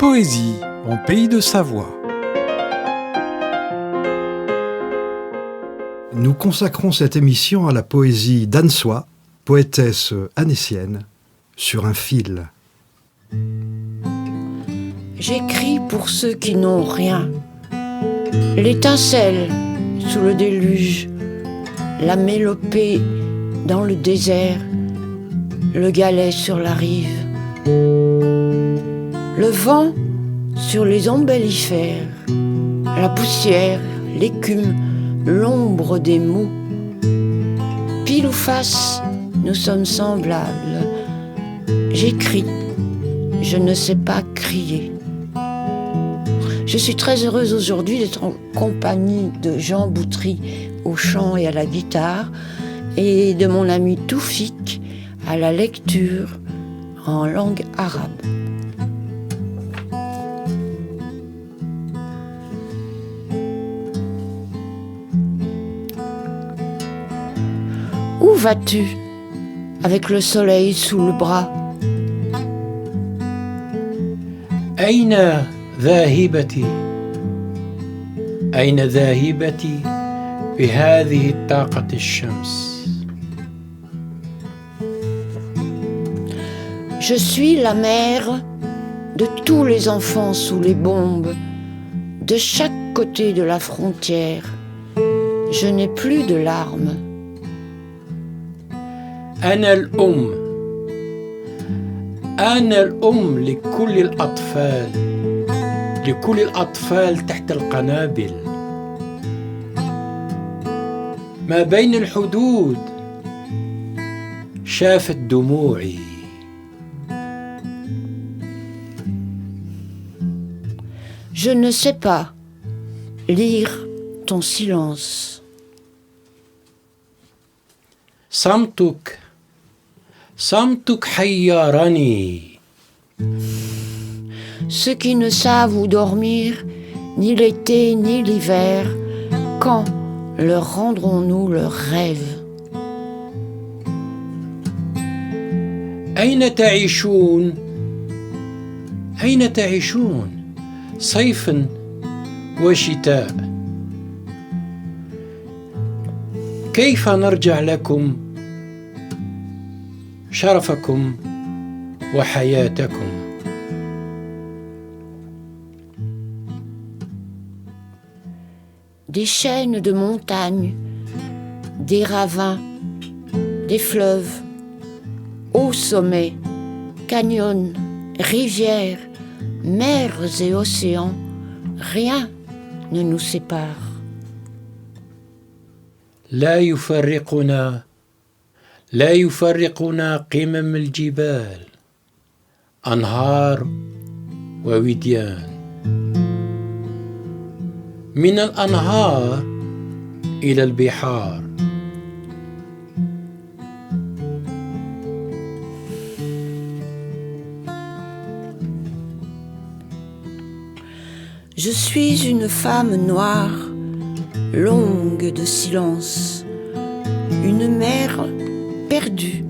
Poésie en Pays de Savoie. Nous consacrons cette émission à la poésie d'Anne-Soie, poétesse annécienne, sur un fil. J'écris pour ceux qui n'ont rien. L'étincelle sous le déluge, la mélopée dans le désert, le galet sur la rive, le vent sur les ombellifères, la poussière, l'écume, l'ombre des mots. Pile ou face, nous sommes semblables. J'écris, je ne sais pas crier. Je suis très heureuse aujourd'hui d'être en compagnie de Jean Boutry au chant et à la guitare et de mon ami Toufik à la lecture en langue arabe. Où vas-tu avec le soleil sous le bras? أين ذاهبتي؟ أين ذاهبتي بهذه الطاقة الشمس؟ Je suis la mère de tous les enfants sous les bombes, de chaque côté de la frontière. Je n'ai plus de larmes. أنا الأم، أنا الأم لكل الأطفال، لكل الأطفال تحت القنابل، ما بين الحدود شافت دموعي. Je ne sais pas lire ton silence. صمتك، صمتك حيرني. Ceux qui ne savent où dormir, ni l'été ni l'hiver, quand leur rendrons-nous leurs rêves? أين تعيشون؟ أين تعيشون؟ صيف وشتاء. كيف نرجع لكم شرفكم وحياتكم؟ Des chaînes de montagnes, des ravins, des fleuves, hauts sommets, canyons, rivières, mers et océans, rien ne nous sépare. لا يفرقنا قمم الجبال، أنهار ووديان، من الأنهار إلى البحار. Je suis une femme noire, longue de silence, une mère perdue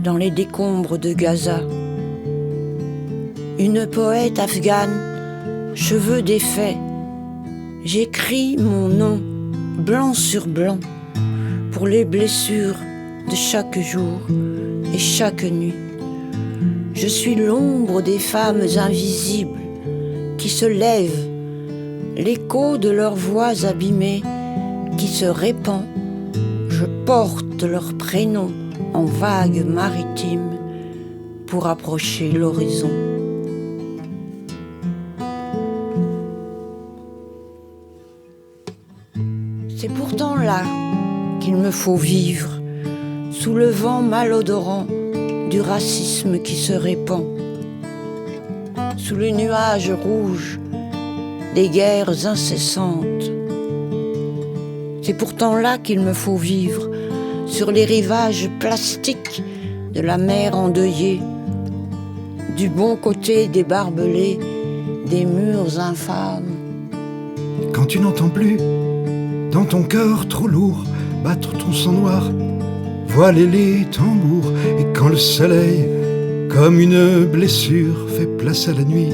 dans les décombres de Gaza, une poète afghane, cheveux défaits. J'écris mon nom blanc sur blanc pour les blessures de chaque jour et chaque nuit. Je suis l'ombre des femmes invisibles qui se lèvent, l'écho de leurs voix abîmées qui se répand. Je porte leurs prénoms en vagues maritimes pour approcher l'horizon. C'est pourtant là qu'il me faut vivre, sous le vent malodorant du racisme qui se répand, sous les nuages rouges des guerres incessantes. C'est pourtant là qu'il me faut vivre, sur les rivages plastiques de la mer endeuillée, du bon côté des barbelés, des murs infâmes. Quand tu n'entends plus, dans ton cœur trop lourd, battre ton sang noir, voiler les tambours, et quand le soleil Comme une blessure fait place à la nuit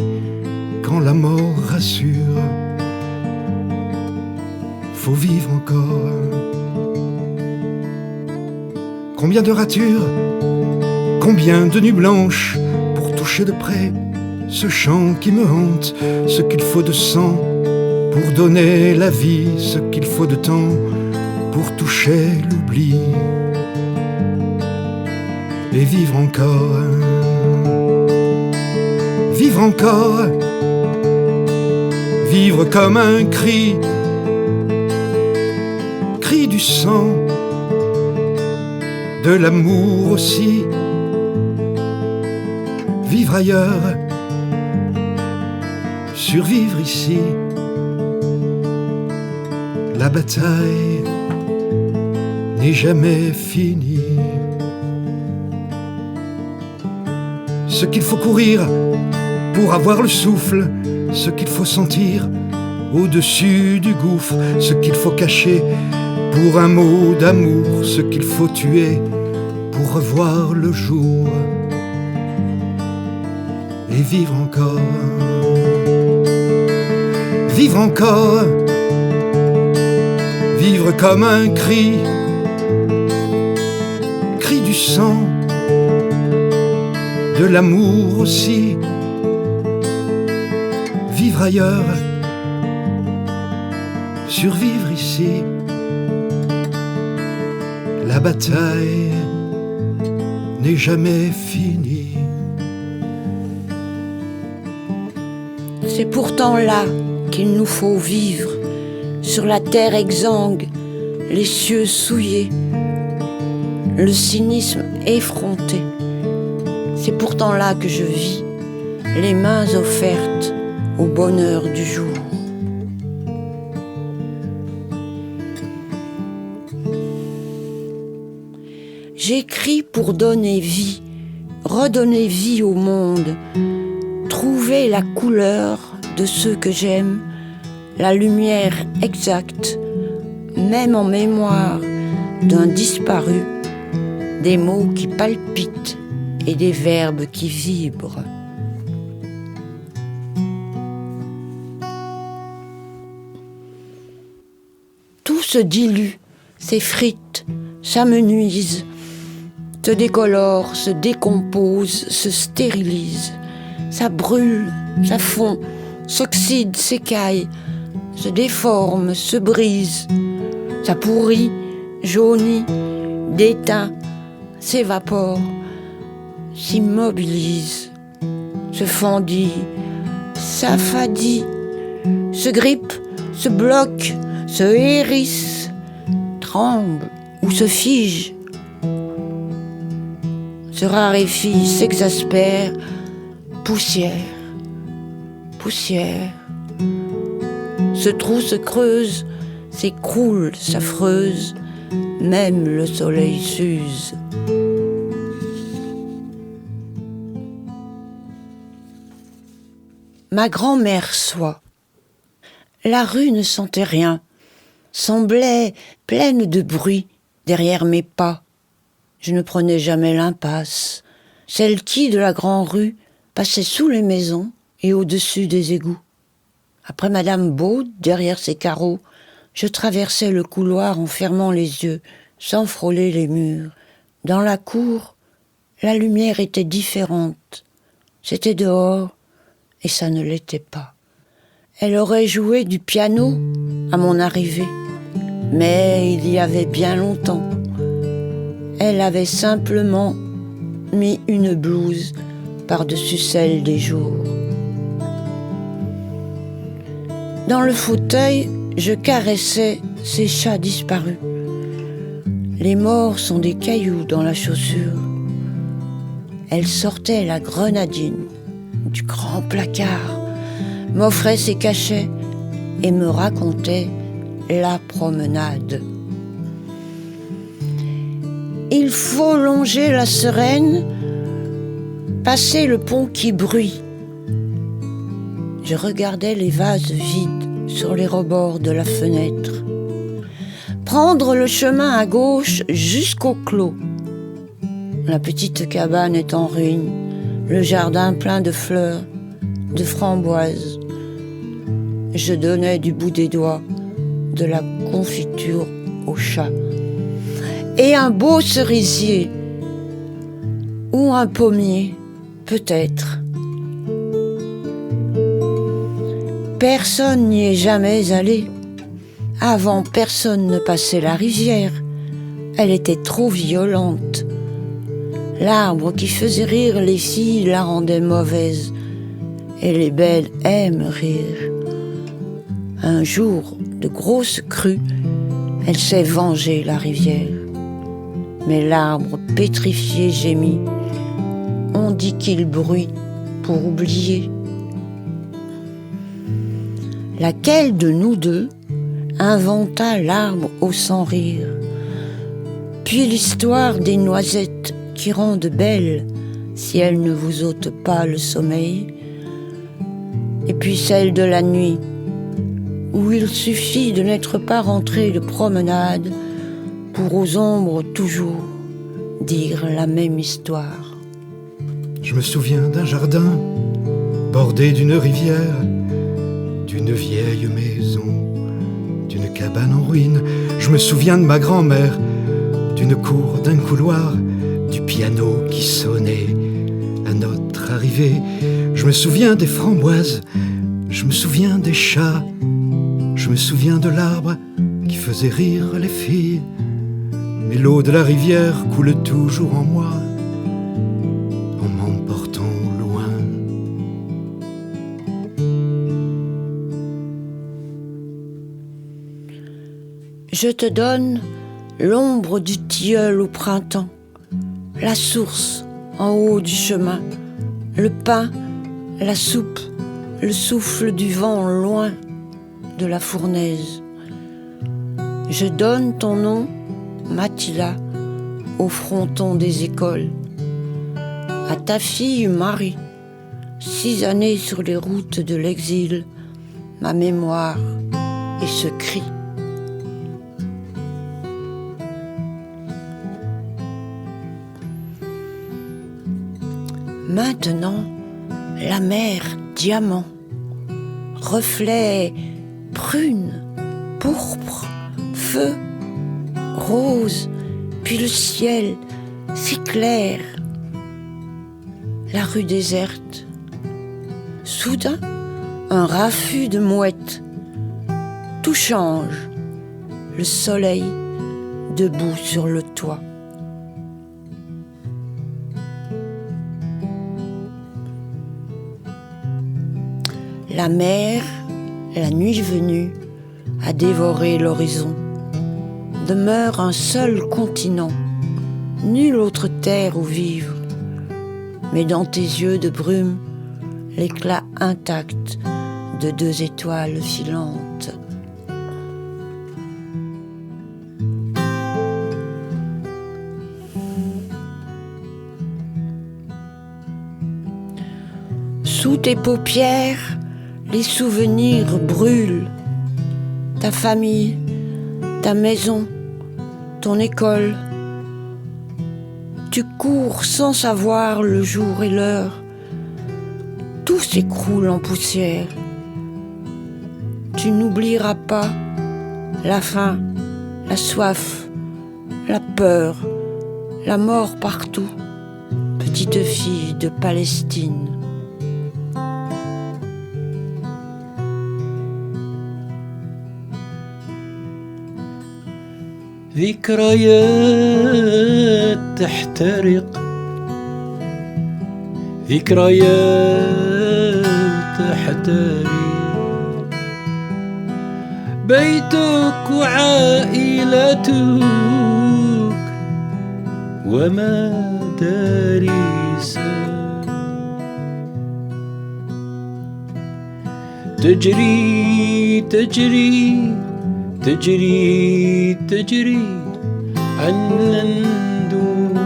quand la mort rassure. Faut vivre encore. Combien de ratures, combien de nuits blanches pour toucher de près ce chant qui me hante, ce qu'il faut de sang pour donner la vie, ce qu'il faut de temps pour toucher l'oubli et vivre encore. Vivre encore, vivre comme un cri, cri du sang, de l'amour aussi. Vivre ailleurs, survivre ici. La bataille n'est jamais finie. Ce qu'il faut courir pour avoir le souffle, ce qu'il faut sentir au-dessus du gouffre, ce qu'il faut cacher pour un mot d'amour, ce qu'il faut tuer pour revoir le jour et vivre encore. Vivre encore, vivre comme un cri, cri du sang, de l'amour aussi. Vivre ailleurs, survivre ici. La bataille n'est jamais finie. C'est pourtant là qu'il nous faut vivre, sur la terre exsangue, les cieux souillés, le cynisme effronté. C'est pourtant là que je vis, les mains offertes au bonheur du jour. J'écris pour donner vie, redonner vie au monde, trouver la couleur de ceux que j'aime, la lumière exacte, même en mémoire d'un disparu, des mots qui palpitent et des verbes qui vibrent. Tout se dilue, s'effrite, s'amenuise, se décolore, se décompose, se stérilise. Ça brûle, ça fond, s'oxyde, s'écaille, se déforme, se brise. Ça pourrit, jaunit, déteint, s'évapore, s'immobilise, se fendit, s'affadit, se grippe, se bloque, se hérisse, tremble ou se fige, se raréfie, s'exaspère, poussière, poussière. Ce trou se creuse, s'écroule, s'affreuse, même le soleil s'use. Ma grand-mère soit. La rue ne sentait rien, semblait pleine de bruit derrière mes pas. Je ne prenais jamais l'impasse, celle qui, de la grande rue, passait sous les maisons et au-dessus des égouts. Après Madame Baud, derrière ses carreaux, je traversais le couloir en fermant les yeux, sans frôler les murs. Dans la cour, la lumière était différente. C'était dehors, et ça ne l'était pas. Elle aurait joué du piano à mon arrivée, mais il y avait bien longtemps. Elle avait simplement mis une blouse par-dessus celle des jours. Dans le fauteuil, je caressais ces chats disparus. Les morts sont des cailloux dans la chaussure. Elle sortait la grenadine du grand placard, m'offrait ses cachets et me racontait la promenade. Il faut longer la Sereine, passer le pont qui bruit. Je regardais les vases vides sur les rebords de la fenêtre. Prendre le chemin à gauche jusqu'au clos. La petite cabane est en ruine. le jardin plein de fleurs, de framboises. Je donnais du bout des doigts de la confiture au chat. Et un beau cerisier, ou un pommier, peut-être. Personne n'y est jamais allé. Avant, personne ne passait la rivière. Elle était trop violente. L'arbre qui faisait rire les filles la rendait mauvaise. Et les belles aiment rire. Un jour, de grosses crues, elle s'est vengée, la rivière. Mais l'arbre pétrifié gémit. On dit qu'il bruit pour oublier. Laquelle de nous deux inventa l'arbre au sans rire? Puis l'histoire des noisettes qui rendent belles si elles ne vous ôtent pas le sommeil. Et puis celle de la nuit, où il suffit de n'être pas rentré de promenade pour aux ombres toujours dire la même histoire. Je me souviens d'un jardin bordé d'une rivière, d'une vieille maison, d'une cabane en ruine. Je me souviens de ma grand-mère, d'une cour, d'un couloir, du piano qui sonnait à notre arrivée. Je me souviens des framboises, je me souviens des chats, je me souviens de l'arbre qui faisait rire les filles. Mais l'eau de la rivière coule toujours en moi, en m'emportant loin. Je te donne l'ombre du tilleul au printemps, la source en haut du chemin, le pain, la soupe, le souffle du vent loin de la fournaise. Je donne ton nom, Mathilda, au fronton des écoles. À ta fille Marie, 6 années sur les routes de l'exil, ma mémoire et ce cri. Maintenant, la mer diamant, reflet prune, pourpre, feu, rose, puis le ciel si clair. La rue déserte. Soudain, un raffut de mouettes. Tout change. Le soleil debout sur le toit. La mer, la nuit venue, a dévoré l'horizon. Demeure un seul continent, nulle autre terre où vivre. Mais dans tes yeux de brume, l'éclat intact de 2 étoiles filantes. Sous tes paupières, les souvenirs brûlent. Ta famille, ta maison, ton école. Tu cours sans savoir le jour et l'heure. Tout s'écroule en poussière. Tu n'oublieras pas la faim, la soif, la peur, la mort partout. Petite fille de Palestine. ذكريات تحترق، ذكريات تحترق، بيتك وعائلتك ومدارسك تجري تجري تجري تجري عنا دون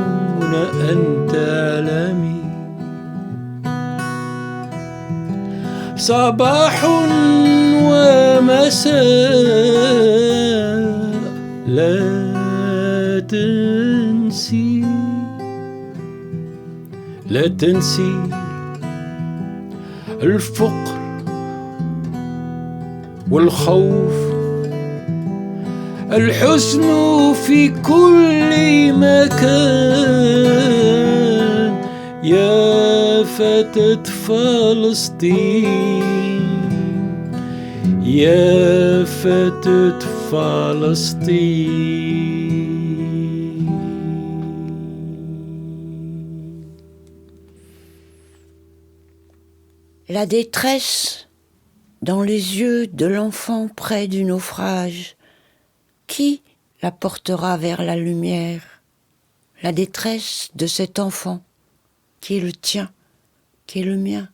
أن تعلمي. صباح ومساء لا تنسي، لا تنسي الفقر والخوف الحزن في كل مكان يا فتاة فلسطين يا فتاة فلسطين. La détresse dans les yeux de l'enfant près du naufrage, qui la portera vers la lumière? La détresse de cet enfant qui est le tien, qui est le mien.